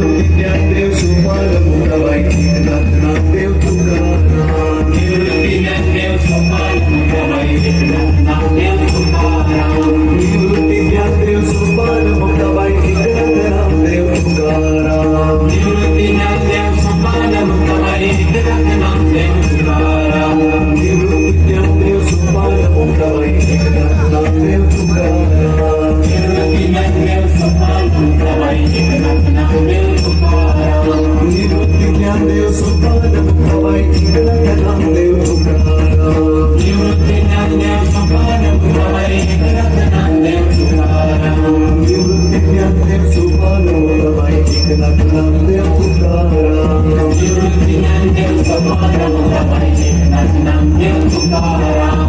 Dnyandev Sopan Muktabai Eknath Namdev Tukaram Dnyandev Sopan Muktabai Eknath Namdev Tukaram Dnyandev Sopan Muktabai Eknath Namdev Tukaram Dnyandev Sopan Muktabai Eknath Namdev Tukaram Dnyandev Sopan Muktabai Eknath Namdev Tukaram Dnyandev Sopan Muktabai Eknath Namdev Tukaram Dnyandev Sopan Muktabai Eknath Namdev Tukaram Dnyandev Sopan Muktabai Eknath Namdev Tukaram Dnyandev Sopan Muktabai Eknath Namdev Tukaram Dnyandev Sopan Muktabai Eknath Namdev Tukaram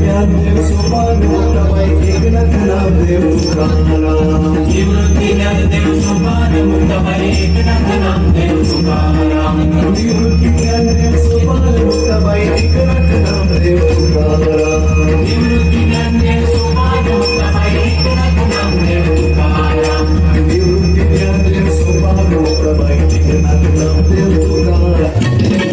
Dnyandev Sopan Muktabai Eknath Namdev Tukaram Dnyandev Sopan Muktabai Eknath Namdev Tukaram Dnyandev Sopan Muktabai Eknath Namdev Tukaram Dnyandev Sopan Muktabai Eknath Namdev Tukaram Dnyandev Sopan Muktabai Eknath Namdev Tukaram